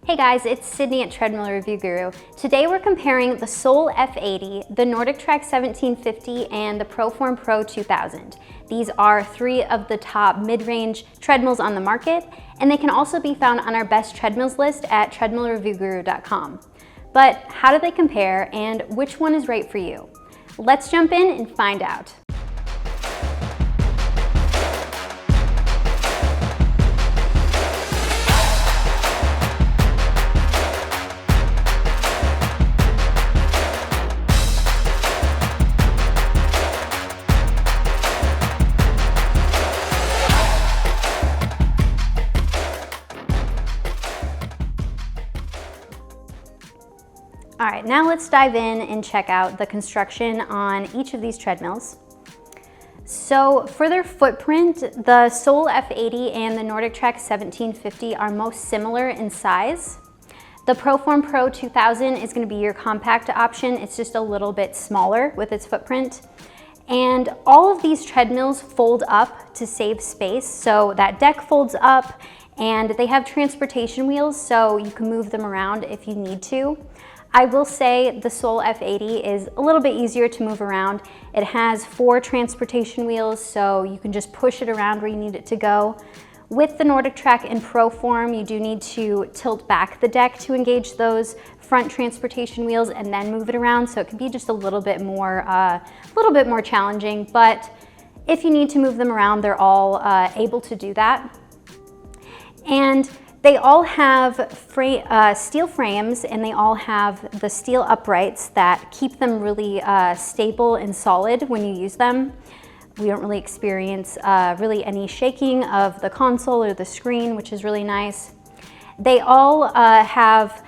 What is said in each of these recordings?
Hey guys, it's Sydney at Treadmill Review Guru. Today we're comparing the Sole F80, the NordicTrack 1750, and the ProForm Pro 2000. These are three of the top mid-range treadmills on the market, and they can also be found on our best treadmills list at treadmillreviewguru.com. But how do they compare, and which one is right for you? Let's jump in and find out. All right, now let's dive in and check out the construction on each of these treadmills. So for their footprint, the Sole F80 and the NordicTrack 1750 are most similar in size. The ProForm Pro 2000 is going to be your compact option. It's just a little bit smaller with its footprint. And all of these treadmills fold up to save space. So that deck folds up, and they have transportation wheels, so you can move them around if you need to. I will say the Sole F80 is a little bit easier to move around. It has 4 transportation wheels, so you can just push it around where you need it to go. With the NordicTrack and ProForm, you do need to tilt back the deck to engage those front transportation wheels and then move it around, so it can be just a little bit more challenging. But if you need to move them around, they're all able to do that. And they all have steel frames, and they all have the steel uprights that keep them really stable and solid when you use them. We don't really experience really any shaking of the console or the screen, which is really nice. They all have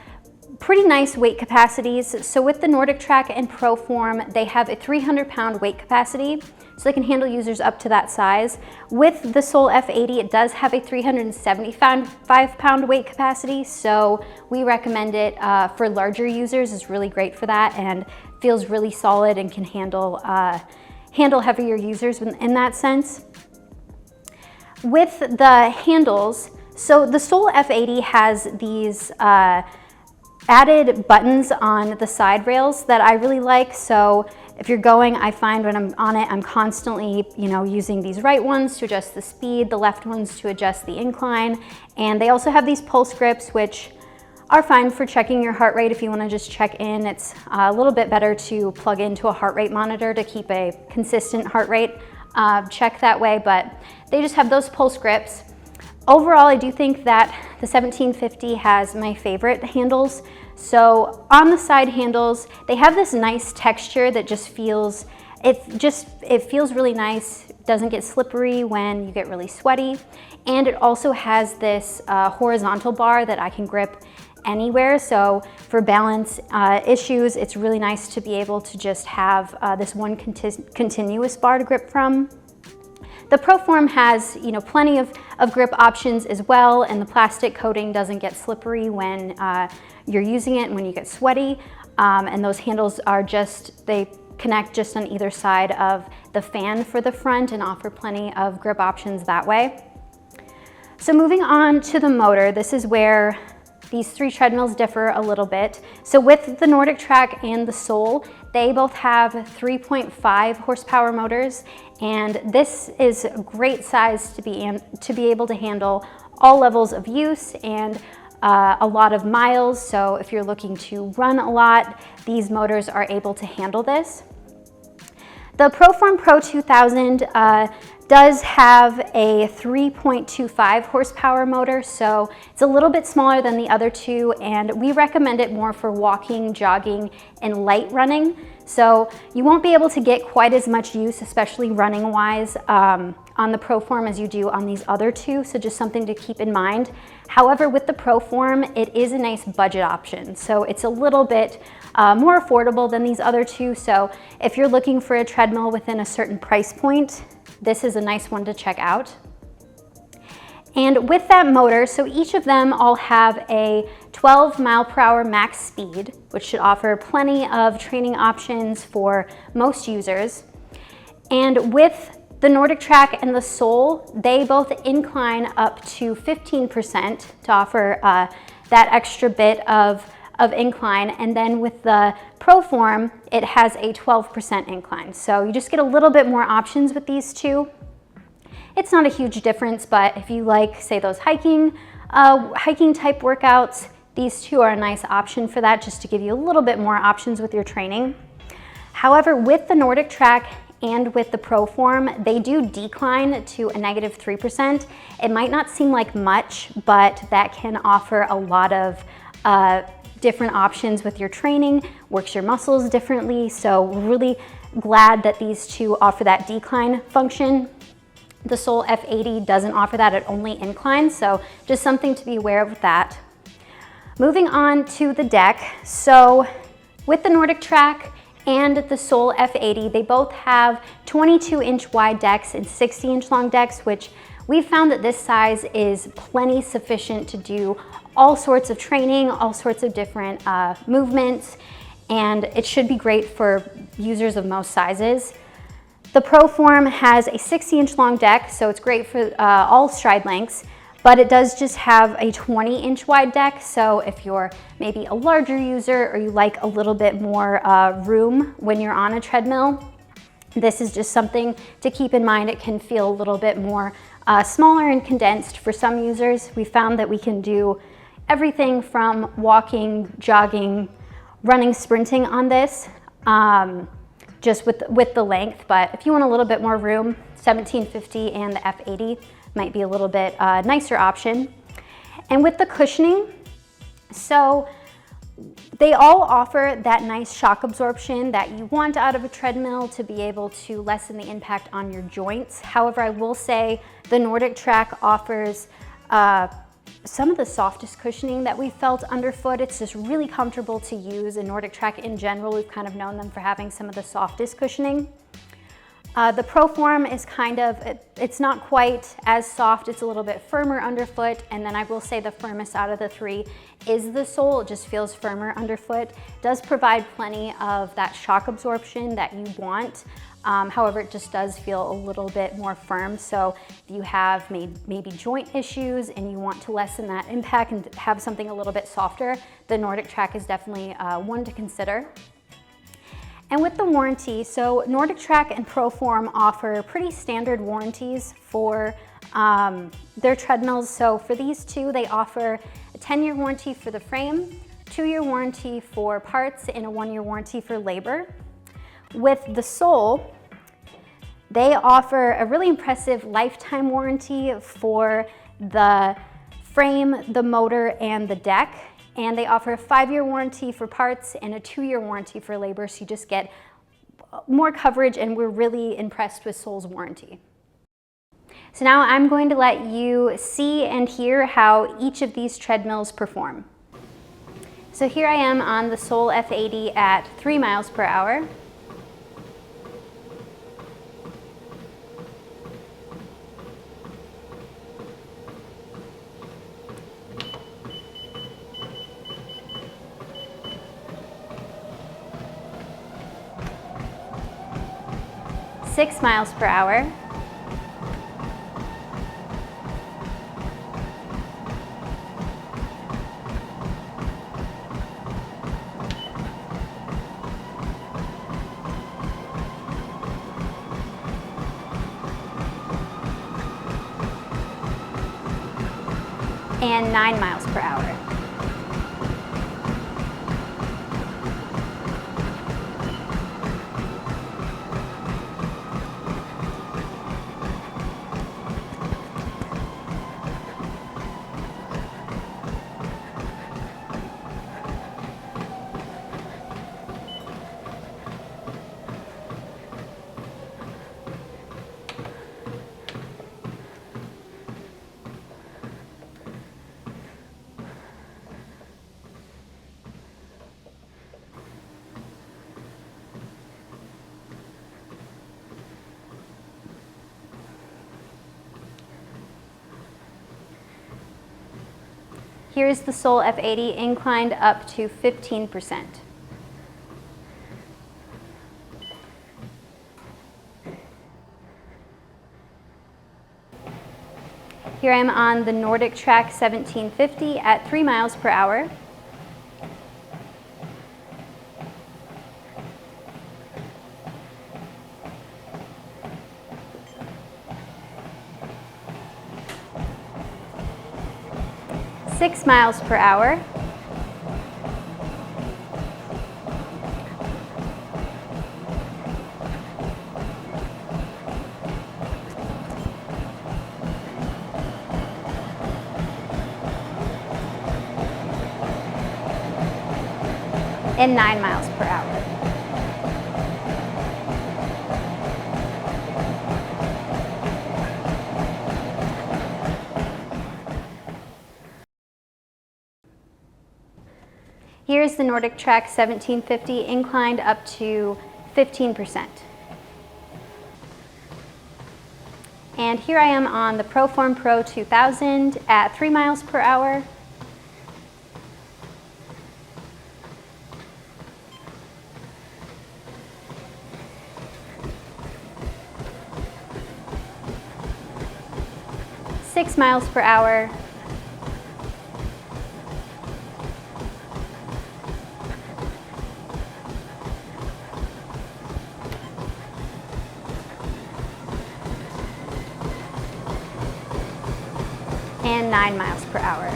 pretty nice weight capacities. So with the NordicTrack and ProForm, they have a 300-pound weight capacity, so they can handle users up to that size. With the Sole F80, it does have a 375-pound weight capacity, so we recommend it for larger users. It's really great for that and feels really solid and can handle heavier users in that sense. With the handles, so the Sole F80 has these added buttons on the side rails that I really like. So if you're going, I find when I'm on it, I'm constantly, using these right ones to adjust the speed, the left ones to adjust the incline. And they also have these pulse grips, which are fine for checking your heart rate if you want to just check in. It's a little bit better to plug into a heart rate monitor to keep a consistent heart rate check that way, but they just have those pulse grips. Overall, I do think that the 1750 has my favorite handles. So on the side handles, they have this nice texture that just feels, it feels really nice. It doesn't get slippery when you get really sweaty. And it also has this horizontal bar that I can grip anywhere. So for balance issues, it's really nice to be able to just have this one continuous bar to grip from. The ProForm has, plenty of grip options as well, and the plastic coating doesn't get slippery when you're using it and when you get sweaty. And those handles are they connect just on either side of the fan for the front and offer plenty of grip options that way. So moving on to the motor, this is where these three treadmills differ a little bit. So with the NordicTrack and the Sole, they both have 3.5 horsepower motors, and this is a great size to be able to handle all levels of use and a lot of miles. So if you're looking to run a lot, these motors are able to handle this. The ProForm Pro 2000 does have a 3.25 horsepower motor, so it's a little bit smaller than the other two, and we recommend it more for walking, jogging, and light running. So you won't be able to get quite as much use, especially running wise, on the ProForm as you do on these other two, so just something to keep in mind. However, with the ProForm, it is a nice budget option, so it's a little bit more affordable than these other two. So if you're looking for a treadmill within a certain price point, this is a nice one to check out. And with that motor, so each of them all have a 12 mile/hour max speed, which should offer plenty of training options for most users. And with the NordicTrack and the Sole, they both incline up to 15% to offer that extra bit of incline. And then with the ProForm, it has a 12% incline. So you just get a little bit more options with these two. It's not a huge difference, but if you like, say, those hiking type workouts, these two are a nice option for that, just to give you a little bit more options with your training. However, with the NordicTrack and with the ProForm, they do decline to a -3%. It might not seem like much, but that can offer a lot of different options with your training, works your muscles differently. So really glad that these two offer that decline function. The Sole F80 doesn't offer that, it only inclines, so just something to be aware of with that. Moving on to the deck. So with the NordicTrack and the Sole F80, they both have 22-inch wide decks and 60-inch long decks, which we've found that this size is plenty sufficient to do all sorts of training, all sorts of different movements, and it should be great for users of most sizes. The ProForm has a 60-inch long deck, so it's great for all stride lengths, but it does just have a 20-inch wide deck. So if you're maybe a larger user or you like a little bit more room when you're on a treadmill, this is just something to keep in mind. It can feel a little bit more smaller and condensed for some users. We found that we can do everything from walking, jogging, running, sprinting on this, just with the length. But if you want a little bit more room, 1750 and the F80 might be a little bit nicer option. And with the cushioning, so they all offer that nice shock absorption that you want out of a treadmill to be able to lessen the impact on your joints. However, I will say the NordicTrack offers some of the softest cushioning that we've felt underfoot. It's just really comfortable to use, and NordicTrack in general, we've kind of known them for having some of the softest cushioning. The ProForm is kind of, it's not quite as soft, it's a little bit firmer underfoot, and then I will say the firmest out of the three is the Sole. It just feels firmer underfoot. It does provide plenty of that shock absorption that you want. However, it just does feel a little bit more firm. So if you have maybe joint issues and you want to lessen that impact and have something a little bit softer, the NordicTrack is definitely one to consider. And with the warranty, so NordicTrack and ProForm offer pretty standard warranties for their treadmills. So for these two, they offer a 10-year warranty for the frame, 2-year warranty for parts, and a 1-year warranty for labor. With the Sole, they offer a really impressive lifetime warranty for the frame, the motor, and the deck. And they offer a 5-year warranty for parts and a 2-year warranty for labor, so you just get more coverage, and we're really impressed with Sole's warranty. So now I'm going to let you see and hear how each of these treadmills perform. So here I am on the Sole F80 at 3 miles per hour. Six miles per hour. And 9 miles per hour. Here's the Sole F80 inclined up to 15%. Here I am on the NordicTrack 1750 at 3 miles per hour. Six miles per hour. And 9 miles per hour. Here's the NordicTrack 1750 inclined up to 15%. And here I am on the ProForm Pro 2000 at 3 miles per hour. Six miles per hour. And 9 miles per hour.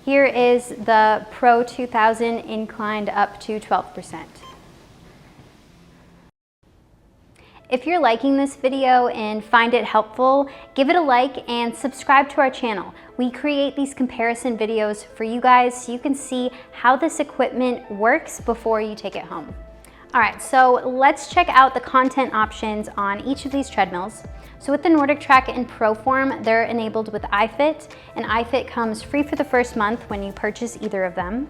Here is the Pro 2000 inclined up to 12%. If you're liking this video and find it helpful, give it a like and subscribe to our channel. We create these comparison videos for you guys so you can see how this equipment works before you take it home. All right, so let's check out the content options on each of these treadmills. So with the NordicTrack and ProForm, they're enabled with iFit, and iFit comes free for the first month when you purchase either of them.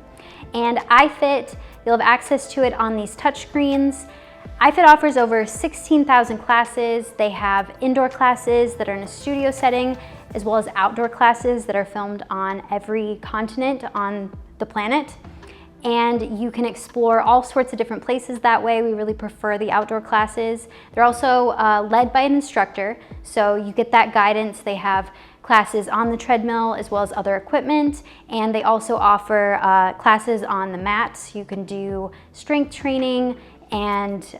And iFit, you'll have access to it on these touch screens. iFit offers over 16,000 classes. They have indoor classes that are in a studio setting, as well as outdoor classes that are filmed on every continent on the planet. And you can explore all sorts of different places that way. We really prefer the outdoor classes. They're also led by an instructor, so you get that guidance. They have classes on the treadmill as well as other equipment, and they also offer classes on the mats. You can do strength training and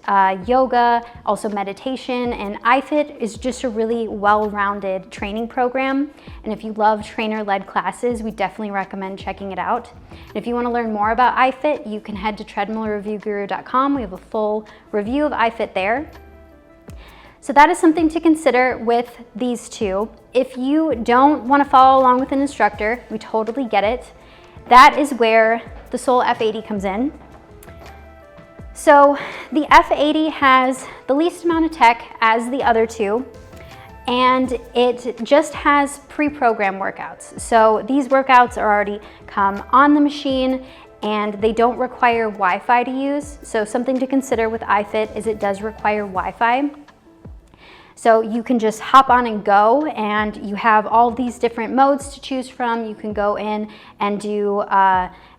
yoga, also meditation, and iFit is just a really well-rounded training program. And if you love trainer-led classes, we definitely recommend checking it out. And if you want to learn more about iFit, you can head to treadmillreviewguru.com. We have a full review of iFit there. So that is something to consider with these two. If you don't want to follow along with an instructor, we totally get it. That is where the Sole F80 comes in. So the F80 has the least amount of tech as the other two, and it just has pre-programmed workouts. So these workouts are already come on the machine and they don't require Wi-Fi to use. So something to consider with iFit is it does require Wi-Fi. So you can just hop on and go, and you have all these different modes to choose from. You can go in and do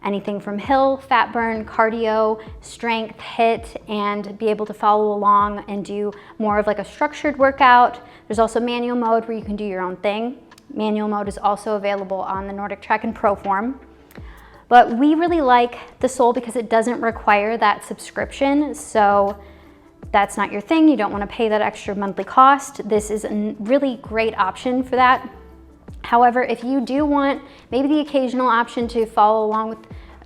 anything from hill, fat burn, cardio, strength, HIIT, and be able to follow along and do more of like a structured workout. There's also manual mode where you can do your own thing. Manual mode is also available on the NordicTrack and ProForm. But we really like the Sole because it doesn't require that subscription. So that's not your thing, you don't want to pay that extra monthly cost. This is a really great option for that. However, if you do want maybe the occasional option to follow along with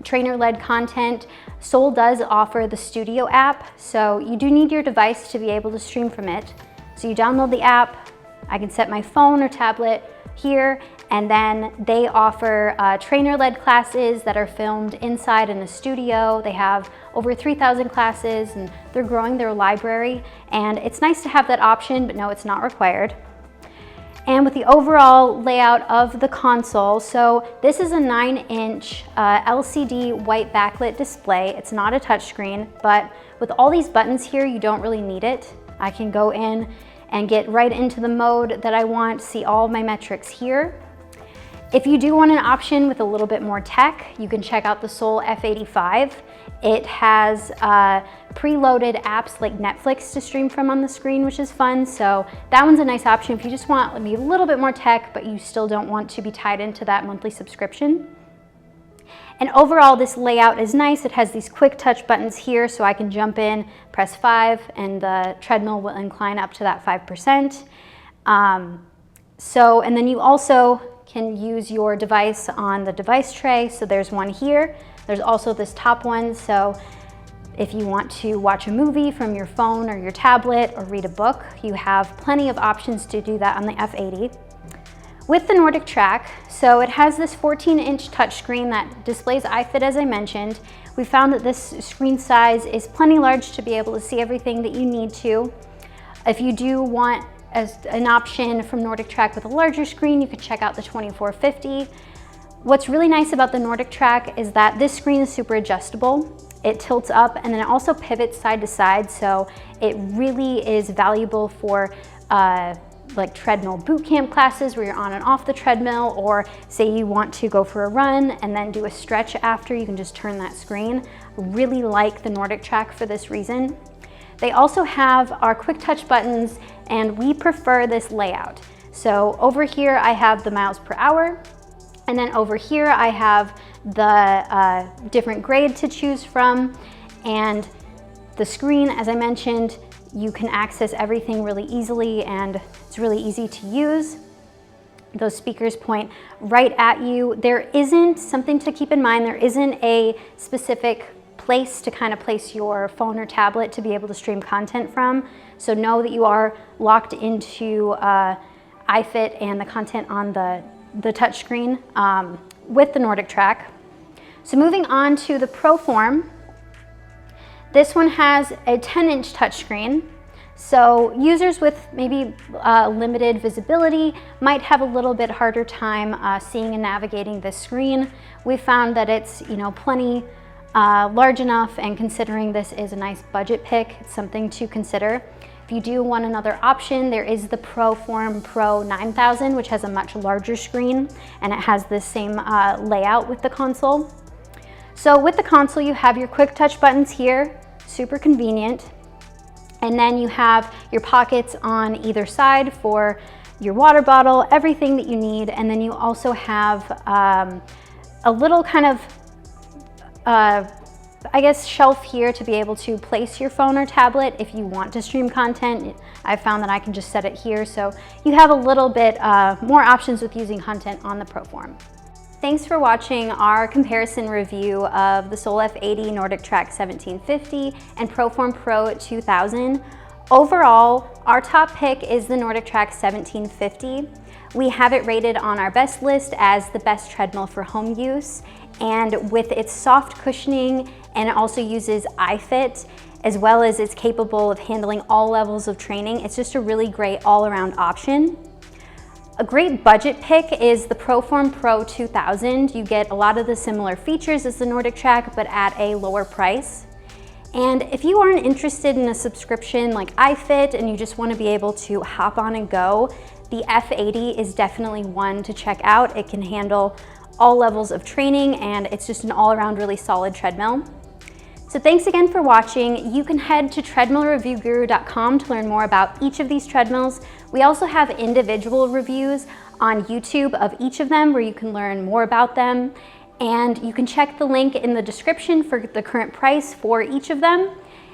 trainer-led content, Sole does offer the Studio app, so you do need your device to be able to stream from it. So you download the app, I can set my phone or tablet here, and then they offer trainer-led classes that are filmed inside in a studio. They have over 3,000 classes and they're growing their library, and it's nice to have that option, but no, it's not required. and with the overall layout of the console. So this is a 9-inch LCD white backlit display. It's not a touchscreen, but with all these buttons here, you don't really need it. I can go in and get right into the mode that I want, see all my metrics here. If you do want an option with a little bit more tech, you can check out the Sole F80. It has preloaded apps like Netflix to stream from on the screen, which is fun. So that one's a nice option if you just want maybe a little bit more tech, but you still don't want to be tied into that monthly subscription. And overall, this layout is nice. It has these quick touch buttons here, so I can jump in, press 5, and the treadmill will incline up to that 5%. And then you also can use your device on the device tray. So there's one here. There's also this top one. So if you want to watch a movie from your phone or your tablet or read a book, you have plenty of options to do that on the F80. With the NordicTrack, so it has this 14-inch touchscreen that displays iFit, as I mentioned. We found that this screen size is plenty large to be able to see everything that you need to. If you do want as an option from NordicTrack with a larger screen, you could check out the 2450. What's really nice about the NordicTrack is that this screen is super adjustable. It tilts up and then it also pivots side to side, so it really is valuable for like treadmill boot camp classes where you're on and off the treadmill, or say you want to go for a run and then do a stretch after, you can just turn that screen. Really like the NordicTrack for this reason. They also have our quick touch buttons, and we prefer this layout. So over here I have the miles per hour, and then over here I have the different grade to choose from, and the screen, as I mentioned, you can access everything really easily and it's really easy to use. Those speakers point right at you. There isn't, something to keep in mind, there isn't a specific place to kind of place your phone or tablet to be able to stream content from. So know that you are locked into iFit and the content on the touchscreen with the NordicTrack. So moving on to the ProForm. This one has a 10-inch touchscreen. So users with maybe limited visibility might have a little bit harder time seeing and navigating this screen. We found that it's plenty large enough, and considering this is a nice budget pick, it's something to consider. If you do want another option, there is the ProForm Pro 9000, which has a much larger screen, and it has the same layout with the console. So with the console, you have your quick touch buttons here, super convenient. And then you have your pockets on either side for your water bottle, everything that you need. And then you also have a little kind of, I guess, shelf here to be able to place your phone or tablet if you want to stream content. I found that I can just set it here. So you have a little bit more options with using content on the ProForm. Thanks for watching our comparison review of the Sole F80, NordicTrack 1750, and ProForm Pro 2000. Overall, our top pick is the NordicTrack 1750. We have it rated on our best list as the best treadmill for home use, and with its soft cushioning, and it also uses iFit, as well as it's capable of handling all levels of training. It's just a really great all-around option. A great budget pick is the ProForm Pro 2000. You get a lot of the similar features as the NordicTrack, but at a lower price. And if you aren't interested in a subscription like iFit and you just want to be able to hop on and go, the F80 is definitely one to check out. It can handle all levels of training, and it's just an all-around really solid treadmill. So thanks again for watching. You can head to treadmillreviewguru.com to learn more about each of these treadmills. We also have individual reviews on YouTube of each of them where you can learn more about them. And you can check the link in the description for the current price for each of them.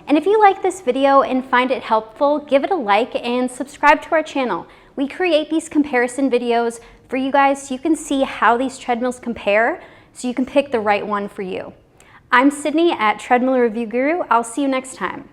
And if you like this video and find it helpful, give it a like and subscribe to our channel. We create these comparison videos for you guys so you can see how these treadmills compare so you can pick the right one for you. I'm Sydney at Treadmill Review Guru. I'll see you next time.